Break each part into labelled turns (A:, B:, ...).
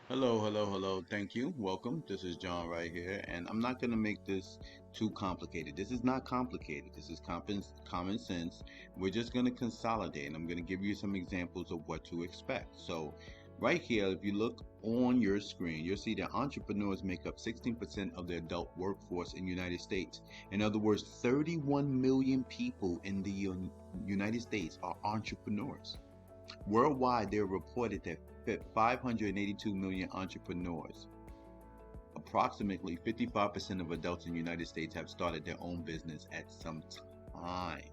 A: Hello, hello, hello. Thank you. Welcome. This is John right here, and I'm not going to make this too complicated. This is not complicated. This is common sense. We're just going to consolidate, and I'm going to give you some examples of what to expect. So, right here, if you look on your screen, you'll see that entrepreneurs make up 16% of the adult workforce in the United States. In other words, 31 million people in the United States are entrepreneurs. Worldwide, there are reported that 582 million entrepreneurs. Approximately 55% of adults in the United States have started their own business at some time.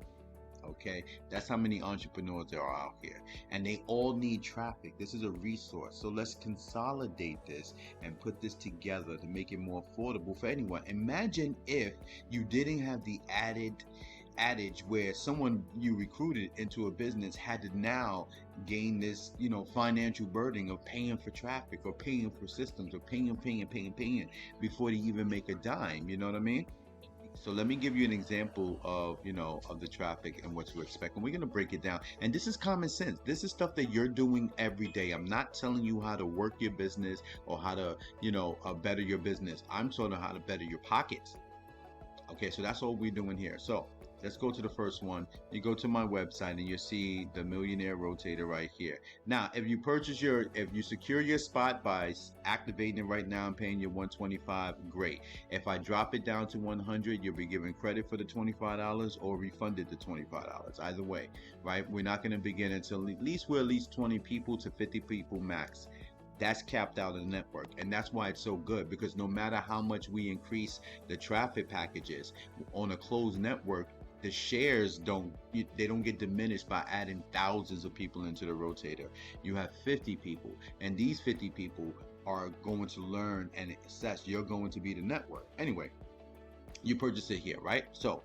A: Okay, that's how many entrepreneurs there are out here, and they all need traffic. This is a resource, so let's consolidate this and put this together to make it more affordable for anyone. Imagine if you didn't have the added adage where someone you recruited into a business had to now gain this, financial burden of paying for traffic or paying for systems or paying before they even make a dime. You know what I mean? So let me give you an example of the traffic and what to expect. And we're going to break it down. And this is common sense. This is stuff that you're doing every day. I'm not telling you how to work your business or how to, better your business. I'm telling you how to better your pockets. Okay, so that's all we're doing here. So let's go to the first one. You go to my website and you see the Millionaire Rotator right here. Now, if you secure your spot by activating it right now and paying your $125, great. If I drop it down to 100, you'll be given credit for the $25 or refunded the $25. Either way, right? We're not going to begin until at least 20 people to 50 people max. That's capped out in the network, and that's why it's so good, because no matter how much we increase the traffic packages on a closed network, the shares don't get diminished by adding thousands of people into the rotator. You have 50 people, and these 50 people are going to learn and assess. You're going to be the network. Anyway, you purchase it here, right? So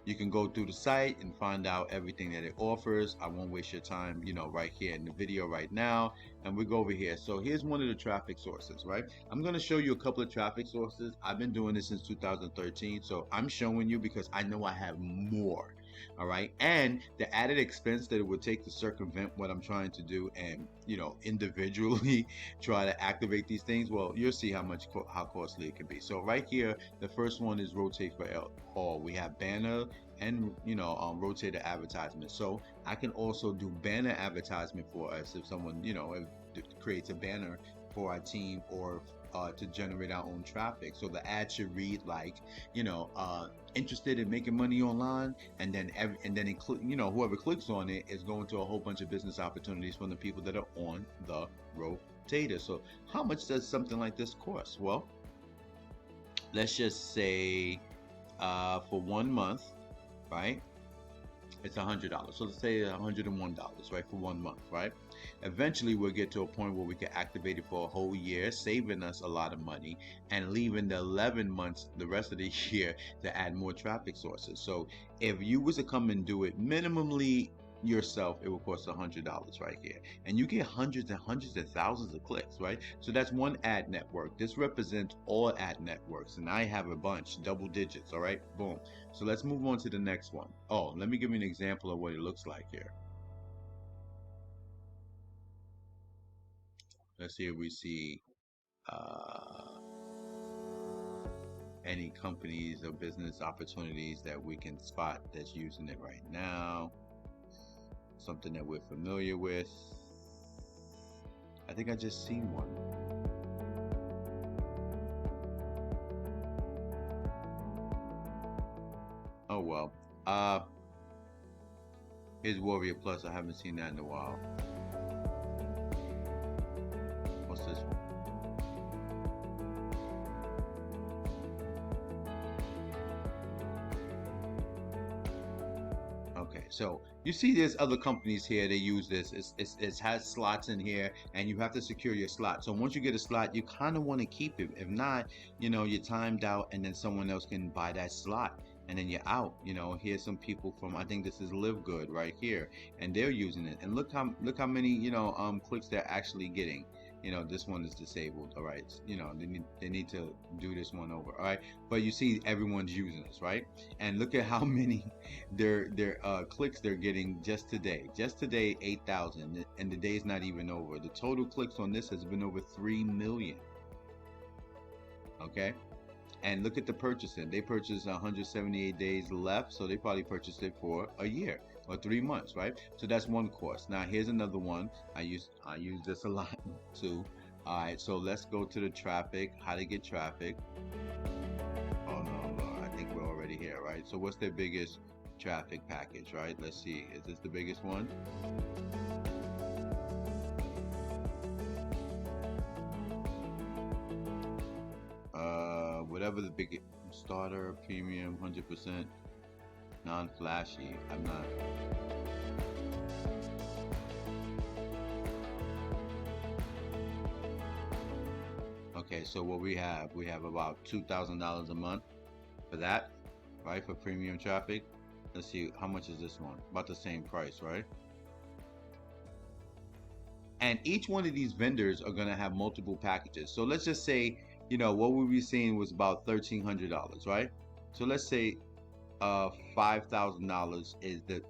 A: you can go through the site and find out everything that it offers. I won't waste your time, right here in the video right now. And we go over here. So here's one of the traffic sources, right? I'm going to show you a couple of traffic sources. I've been doing this since 2013. So I'm showing you because I know I have more. All right. And the added expense that it would take to circumvent what I'm trying to do and, individually try to activate these things. Well, you'll see how costly it can be. So right here, the first one is rotate for all. We have banner and rotator advertisement. So I can also do banner advertisement for us if someone creates a banner for our team or to generate our own traffic. So the ad should read like, interested in making money online, and then whoever clicks on it is going to a whole bunch of business opportunities from the people that are on the rotator. So how much does something like this cost? Well, let's just say for 1 month, right? It's $100. So let's say $101, right, for 1 month, right? Eventually, we'll get to a point where we can activate it for a whole year, saving us a lot of money and leaving the 11 months, the rest of the year, to add more traffic sources. So if you was to come and do it minimally yourself, it will cost $100 right here, and you get hundreds and hundreds of thousands of clicks, right? So that's one ad network. This represents all ad networks, and I have a bunch, double digits. All right, boom. So let's move on to the next one. Oh, let me give you an example of what it looks like here. Let's see if we see any companies or business opportunities that we can spot that's using it right now. Something that we're familiar with. I think I just seen one. Oh well. Here's Warrior Plus. I haven't seen that in a while. What's this one? Okay, so you see there's other companies here, they use this. It has slots in here, and you have to secure your slot. So once you get a slot, you kind of want to keep it. If not, you're timed out, and then someone else can buy that slot, and then you're out. Here's some people from, I think this is Live Good right here, and they're using it. And look how many clicks they're actually getting. this one is disabled. All right, they need to do this one over. All right, but you see everyone's using this, right? And look at how many their clicks they're getting just today. Just today, 8,000, and the day's not even over. The total clicks on this has been over 3 million. Okay. And look at the purchasing. They purchased 178 days left, so they probably purchased it for a year or 3 months, right? So that's one course. Now here's another one. I use this a lot too. All right, so let's go to the traffic. How to get traffic? Oh no, I think we're already here, right? So what's their biggest traffic package, right? Let's see. Is this the biggest one? Whatever the big starter, premium, 100%, non-flashy. I'm not. Okay, so what we have about $2,000 a month for that, right? For premium traffic. Let's see, how much is this one? About the same price, right? And each one of these vendors are going to have multiple packages. So let's just say, what we were seeing was about $1,300, right? So let's say $5,000 is the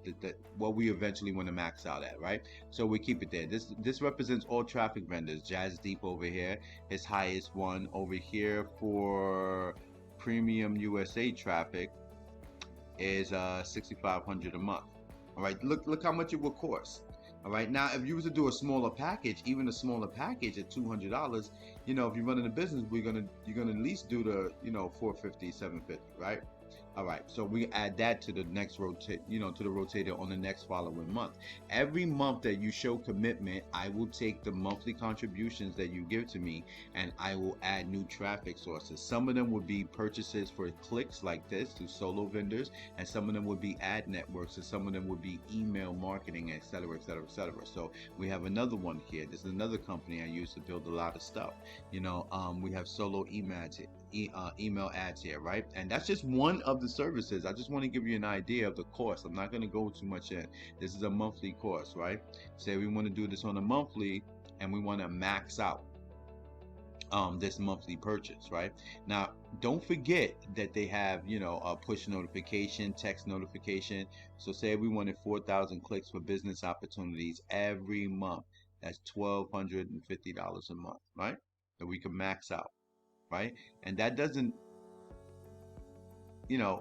A: what we eventually want to max out at, right? So we keep it there. This represents all traffic vendors. Jazz Deep over here, his highest one over here for premium USA traffic is $6,500 a month. All right, look how much it will cost. All right, now if you were to do a smaller package, even a smaller package at $200, if you're running a business, you're gonna at least do the $450, $750, right? All right, so we add that to the next to the rotator on the next following month. Every month that you show commitment, I will take the monthly contributions that you give to me and I will add new traffic sources. Some of them would be purchases for clicks like this to solo vendors, and some of them would be ad networks, and some of them would be email marketing, etc., etc., etc. So we have another one here. This is another company I use to build a lot of stuff. We have solo email ads here, right? And that's just one of the services. I just want to give you an idea of the course. I'm not going to go too much in. This is a monthly course, right? Say we want to do this on a monthly and we want to max out this monthly purchase, right? Now, don't forget that they have, a push notification, text notification. So say we wanted 4,000 clicks for business opportunities every month. That's $1,250 a month, right? That we can max out, right? And that doesn't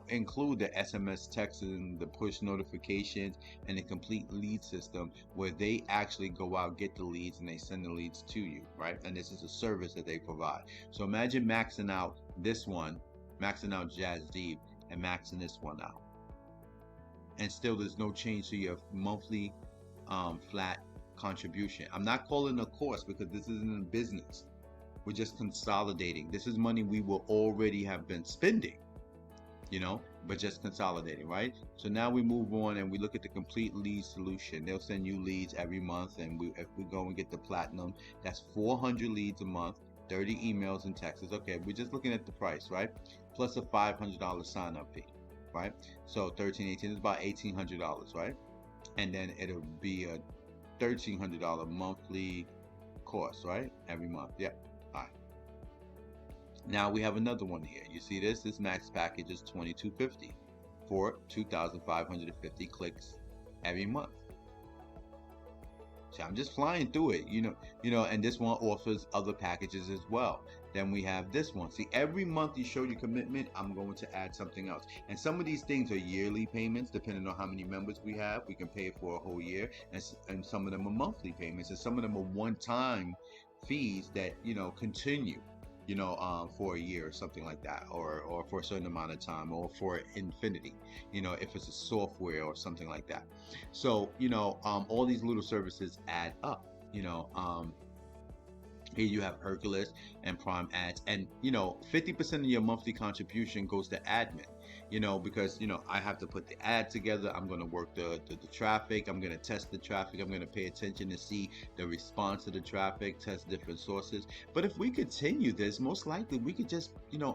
A: include the SMS texting, the push notifications, and the complete lead system where they actually go out, get the leads, and they send the leads to you, right? And this is a service that they provide. So imagine maxing out this one, maxing out Jazz Deep, and maxing this one out. And still there's no change to your monthly flat contribution. I'm not calling it a course because this isn't a business. We're just consolidating. This is money we will already have been spending, but just consolidating, right? So now we move on and we look at the complete lead solution. They'll send you leads every month, and if we go and get the platinum, that's 400 leads a month, 30 emails and texts. Okay, we're just looking at the price, right? Plus a $500 sign-up fee, right? So 13, 18 is about $1,800, right? And then it'll be a $1,300 monthly course, right? Every month, yeah. All right. Now we have another one here. You see this? This max package is $2,250 for 2,550 clicks every month. So I'm just flying through it, and this one offers other packages as well. Then we have this one. See, every month you show your commitment, I'm going to add something else. And some of these things are yearly payments, depending on how many members we have. We can pay it for a whole year, and some of them are monthly payments, and some of them are one-time fees that continue for a year or something like that, or for a certain amount of time, or for infinity, if it's a software or something like that. So, all these little services add up, here you have Hercules and Prime Ads, and 50% of your monthly contribution goes to admin, because I have to put the ad together. I'm going to work the traffic. I'm going to test the traffic. I'm going to pay attention to see the response to the traffic, test different sources. But if we continue this, most likely we could just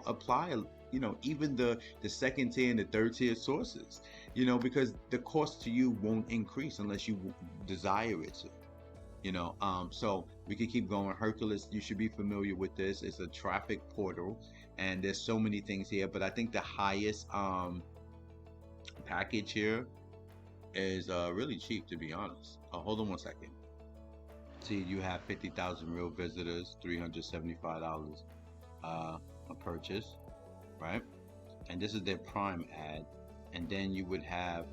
A: apply even the second tier and the third tier sources, because the cost to you won't increase unless you desire it to. So we could keep going. Hercules, you should be familiar with this. It's a traffic portal, and there's so many things here, but I think the highest package here is really cheap, to be honest. Hold on one second. See, you have 50,000 real visitors, $375 a purchase, right? And this is their prime ad. And then you would have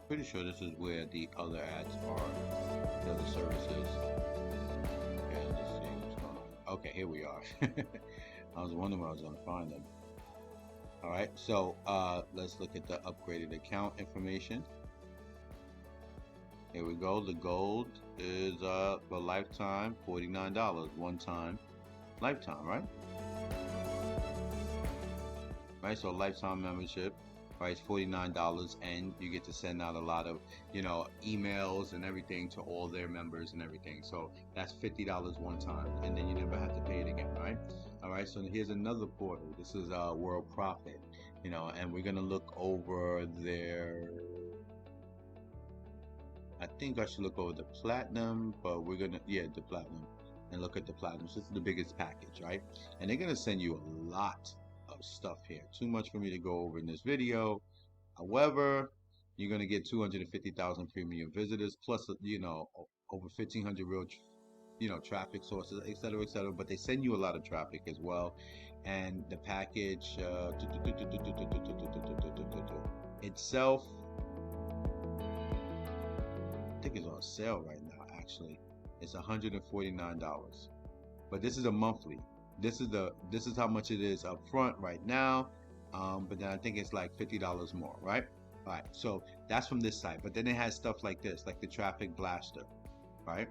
A: pretty sure this is where the other ads are, the other services. Okay, let's see what's going on. Okay, here we are. I was wondering where I was going to find them. All right, so let's look at the upgraded account information. Here we go. The gold is for lifetime, $49, one time, lifetime, right? Right, so lifetime membership, right, it's $49, and you get to send out a lot of, emails and everything to all their members and everything. So that's $50 one time, and then you never have to pay it again, right? All right, so here's another portal. This is World Profit, and we're gonna look over their. I think I should look over the platinum, but we're gonna, the platinum, and look at the platinum. So this is the biggest package, right? And they're gonna send you a lot of stuff here. Too much for me to go over in this video. However, you're gonna get 250,000 premium visitors, plus over 1,500 real, traffic sources, etc., etc. But they send you a lot of traffic as well, and the package itself, I think it's on sale right now. Actually, it's $149. But this is a monthly. This is how much it is up front right now. But then I think it's like $50 more, right? All right, so that's from this site. But then it has stuff like this, like the traffic blaster, right?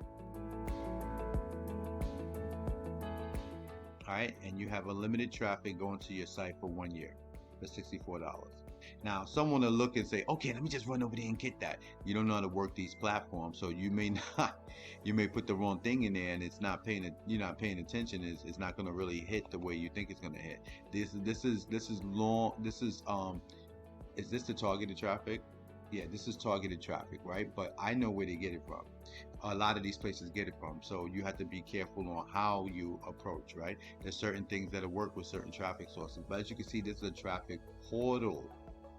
A: All right, and you have unlimited traffic going to your site for 1 year for $64. Now, someone will look and say, okay, let me just run over there and get that. You don't know how to work these platforms, so you may put the wrong thing in there, and you're not paying attention. It's not going to really hit the way you think it's going to hit. Is this the targeted traffic? Yeah, this is targeted traffic, right? But I know where they get it from. A lot of these places get it from, so you have to be careful on how you approach, right? There's certain things that'll work with certain traffic sources, but as you can see, this is a traffic portal.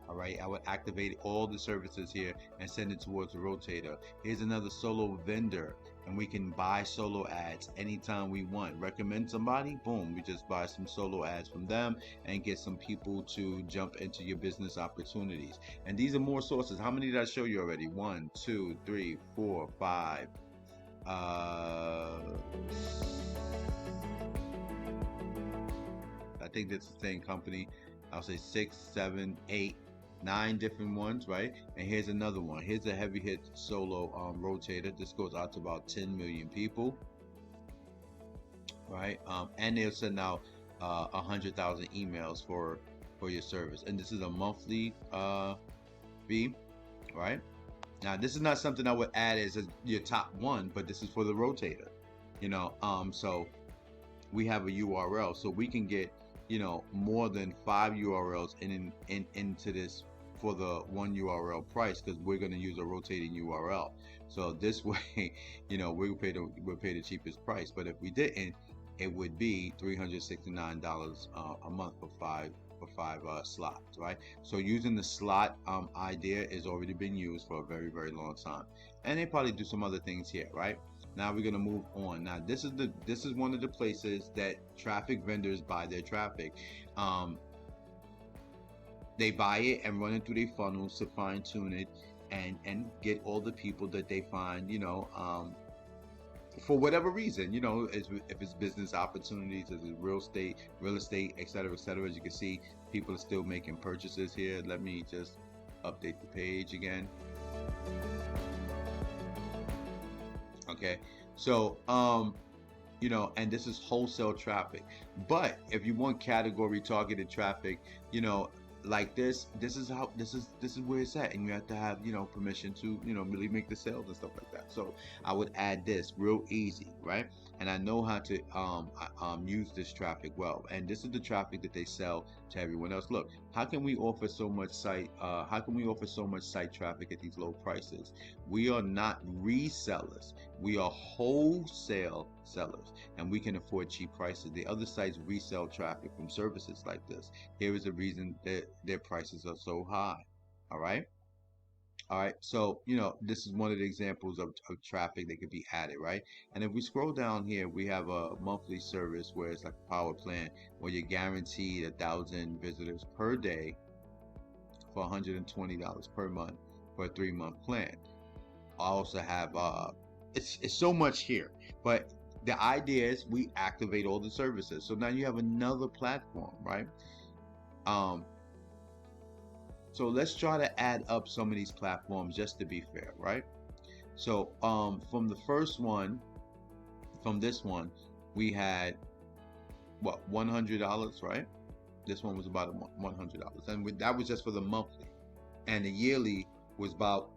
A: All right, I would activate all the services here and send it towards the rotator. Here's another solo vendor, and we can buy solo ads anytime we want. Recommend somebody, boom, we just buy some solo ads from them and get some people to jump into your business opportunities. And these are more sources. How many did I show you already? 1, 2, 3, 4, 5. I think that's the same company. I'll say 6, 7, 8, 9 different ones, right? And here's another one. Here's a heavy hit solo rotator. This goes out to about 10 million people, right? And they'll send out 100,000 emails for your service. And this is a monthly fee, right? Now, this is not something I would add as your top one, but this is for the rotator, so we have a URL, so we can get more than 5 URLs into this for the one URL price, because we're going to use a rotating URL. So this way, we'll pay the cheapest price. But if we didn't, it would be $369 a month for five slots, right? So using the slot idea has already been used for a very, very long time, and they probably do some other things here, right? Now we're gonna move on. Now this is one of the places that traffic vendors buy their traffic. They buy it and run it through their funnels to fine tune it and get all the people that they find, for whatever reason, if it's business opportunities, if it's real estate, etc., etc. As you can see, people are still making purchases here. Let me just update the page again. Okay, so and this is wholesale traffic. But if you want category targeted traffic, like this is where it's at, and you have to have permission to really make the sales and stuff like that. So I would add this real easy, right? And I know how to use this traffic well, and this is the traffic that they sell to everyone else. Look, How can we offer so much site? How can we offer so much site traffic at these low prices? We are not resellers. We are wholesale sellers, and we can afford cheap prices. The other sites resell traffic from services like this. Here is the reason that their prices are so high. All right. All right, so this is one of the examples of traffic that could be added, right? And if we scroll down here, we have a monthly service where it's like a power plan where you're guaranteed 1,000 visitors per day for $120 per month for a 3-month plan. I also have it's so much here, but the idea is we activate all the services. So now you have another platform, right? So let's try to add up some of these platforms just to be fair, right? So from the first one, from this one, we had what, $100, right? This one was about $100, and that was just for the monthly, and the yearly was about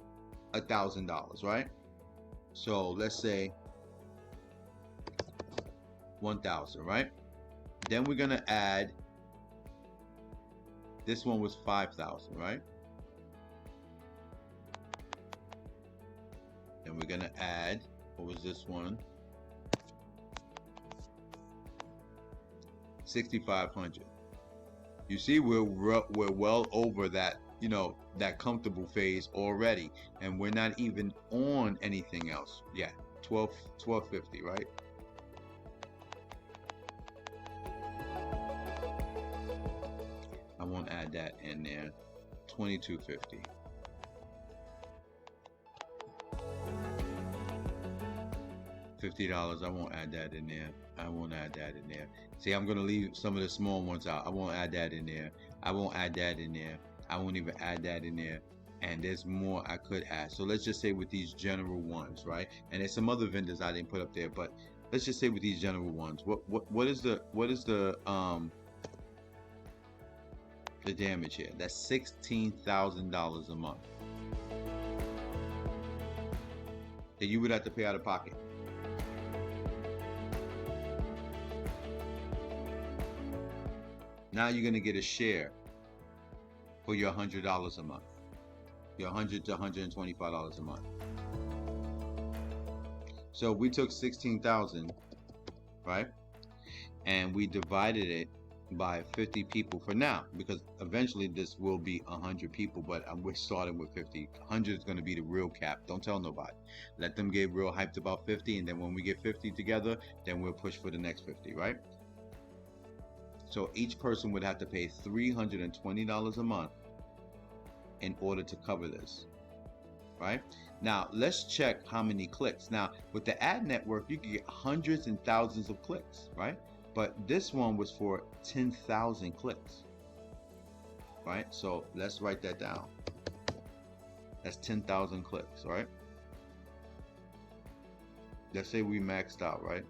A: $1,000, right? So let's say 1,000, right? Then we're gonna add. This one was 5,000, right? And we're gonna add, what was this one? 6,500. You see, we're well over that, that comfortable phase already, and we're not even on anything else yet. 1250, right? I won't add that in there. 2250. $50. I won't add that in there. I won't add that in there. See, I'm gonna leave some of the small ones out. I won't add that in there. I won't add that in there. I won't even add that in there. And there's more I could add. So let's just say with these general ones, right? And there's some other vendors I didn't put up there, but let's just say with these general ones, what is the damage here? That's $16,000 a month that you would have to pay out of pocket. Now you're gonna get a share for your $100 a month, your $100 to $125 a month. So we took 16,000, right, and we divided it by 50 people for now, because eventually this will be 100 people, but we're starting with 50. 100 is going to be the real cap. Don't tell nobody. Let them get real hyped about 50, and then when we get 50 together, then we'll push for the next 50, right? So each person would have to pay $320 a month in order to cover this, right? Now let's check how many clicks. Now with the ad network, you can get hundreds and thousands of clicks, right? But this one was for 10,000 clicks, right? So let's write that down. That's 10,000 clicks, right? Let's say we maxed out, right?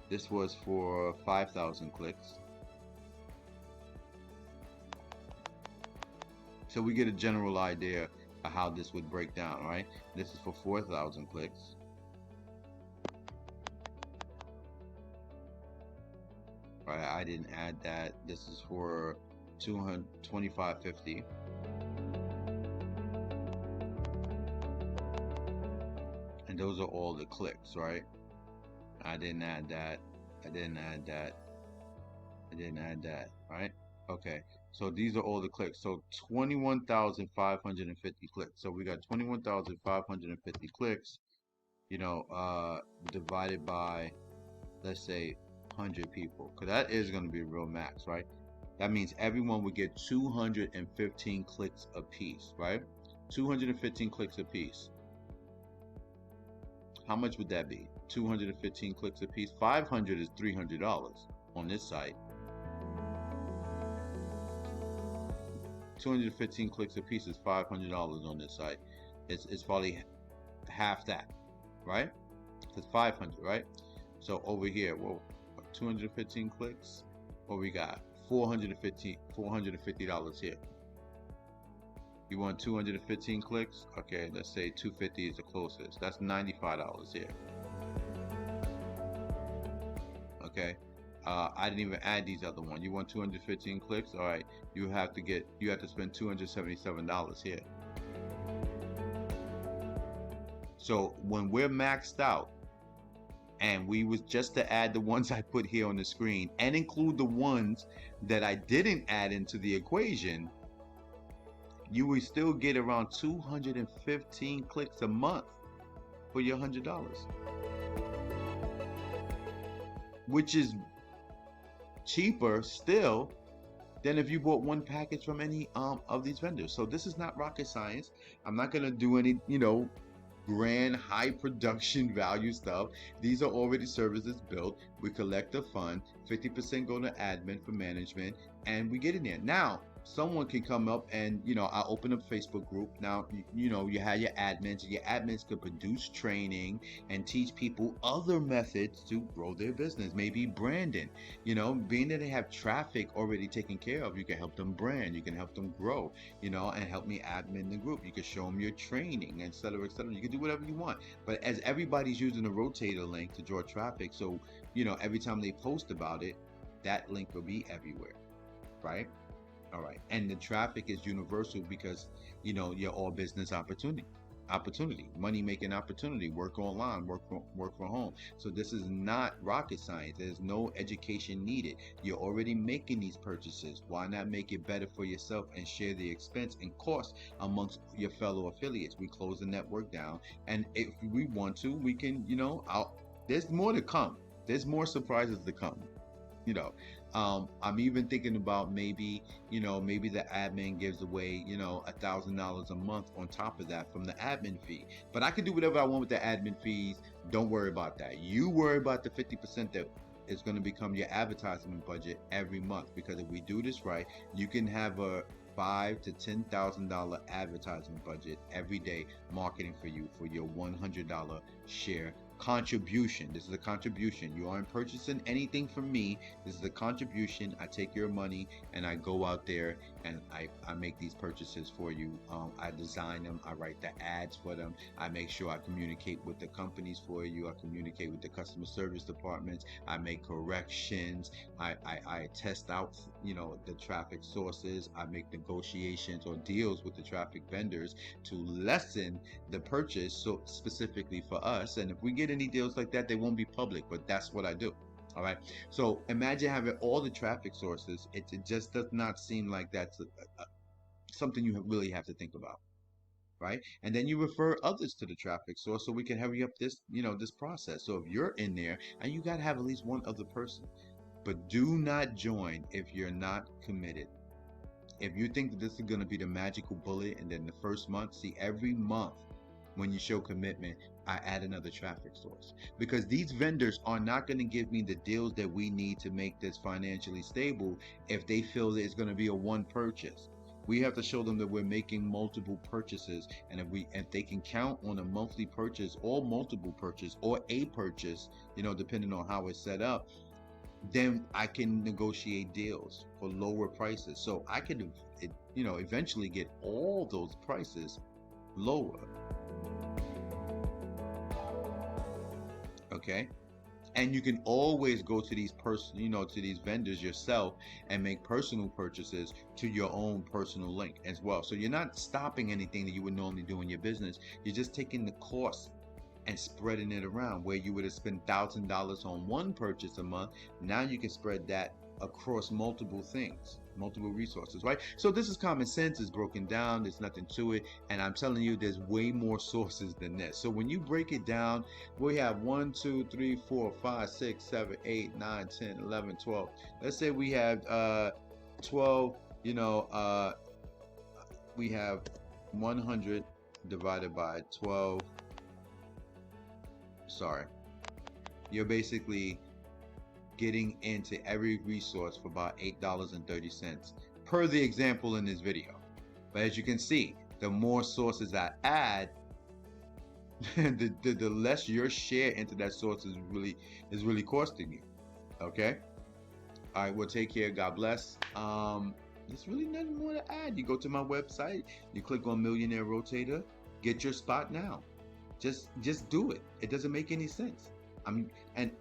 A: This was for 5,000 clicks. So we get a general idea of how this would break down, right? This is for 4,000 clicks. Right, I didn't add that. This is for 225.50. And those are all the clicks, right? I didn't add that. I didn't add that. I didn't add that, right? Okay, so these are all the clicks. So 21,550 clicks. So we got 21,550 clicks, divided by, let's say, 100 people, because that is going to be a real max, right? That means everyone would get 215 clicks a piece, right? 215 clicks a piece. How much would that be? 215 clicks a piece. 500 is $300 on this site. 215 clicks a piece is $500 on this site. It's probably half that, right? It's 500, right? So over here, well, 215 clicks, what we got? $450 here. You want 215 clicks? Okay, let's say 250 is the closest. That's $95 here. Okay, I didn't even add these other ones. You want 215 clicks? All right, you have to spend $277 here. So when we're maxed out, and we was just to add the ones I put here on the screen and include the ones that I didn't add into the equation, you will still get around 215 clicks a month for your $100, which is cheaper still than if you bought one package from any of these vendors. So this is not rocket science. I'm not gonna do any, grand high production value stuff. These are already services built. We collect the fund, 50% go to admin for management, and we get in there. Now someone can come up and I open up a Facebook group. Now you have your admins, and your admins could produce training and teach people other methods to grow their business, maybe branding. Being that they have traffic already taken care of, you can help them brand, you can help them grow, and help me admin the group. You can show them your training, etc., etc. You can do whatever you want, but as everybody's using the rotator link to draw traffic, so every time they post about it, that link will be everywhere, right? All right, and the traffic is universal because you're all business opportunity, money making opportunity, work online, work from home. So this is not rocket science. There's no education needed. You're already making these purchases. Why not make it better for yourself and share the expense and cost amongst your fellow affiliates? We close the network down, and if we want to, we can. There's more to come. There's more surprises to come. I'm even thinking about maybe the admin gives away, $1,000 a month on top of that from the admin fee. But I can do whatever I want with the admin fees. Don't worry about that. You worry about the 50% that is going to become your advertisement budget every month. Because if we do this right, you can have a $5,000 to $10,000 advertisement budget every day marketing for you for your $100 share contribution. This is a contribution. You aren't purchasing anything from me. This is a contribution. I take your money and I go out there and I make these purchases for you. I design them. I write the ads for them. I make sure I communicate with the companies for you. I communicate with the customer service departments. I make corrections. I test out, the traffic sources. I make negotiations or deals with the traffic vendors to lessen the purchase, so specifically for us. And if we get any deals like that, they won't be public, but that's what I do. All right. So imagine having all the traffic sources. It just does not seem like that's something you really have to think about, right? And then you refer others to the traffic source so we can hurry up this, this process. So if you're in there, and you got to have at least one other person, but do not join if you're not committed. If you think that this is going to be the magical bullet, and then the first month, see, every month when you show commitment, I add another traffic source, because these vendors are not going to give me the deals that we need to make this financially stable if they feel that it's going to be a one purchase. We have to show them that we're making multiple purchases, and if they can count on a monthly purchase or multiple purchase or a purchase, depending on how it's set up, then I can negotiate deals for lower prices. So I can, eventually get all those prices lower. Okay. And you can always go to these to these vendors yourself and make personal purchases to your own personal link as well. So you're not stopping anything that you would normally do in your business. You're just taking the cost and spreading it around. Where you would have spent $1,000 on one purchase a month, now you can spread that across multiple things, multiple resources, right? So this is common sense. It's broken down. There's nothing to it. And I'm telling you, there's way more sources than this. So when you break it down, we have 1, 2, 3, 4, 5, 6, 7, 8, 9, 10, 11, 12. Let's say we have 12, we have 100 divided by 12. Sorry. You're basically getting into every resource for about $8.30 per the example in this video. But as you can see, the more sources I add, the less your share into that source is really costing you. Okay. All right. Well, take care. God bless. There's really nothing more to add. You go to my website, you click on Millionaire Rotator, get your spot now. Just do it. It doesn't make any sense. And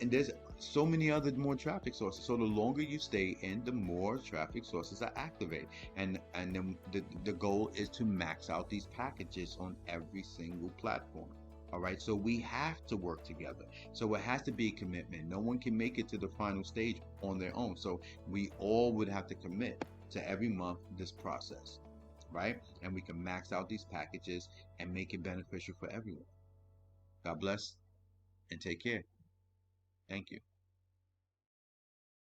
A: there's so many other more traffic sources. So the longer you stay in, the more traffic sources are activated. And then the goal is to max out these packages on every single platform. All right, so we have to work together. So it has to be a commitment. No one can make it to the final stage on their own. So we all would have to commit to every month this process, right? And we can max out these packages and make it beneficial for everyone. God bless and take care. Thank you.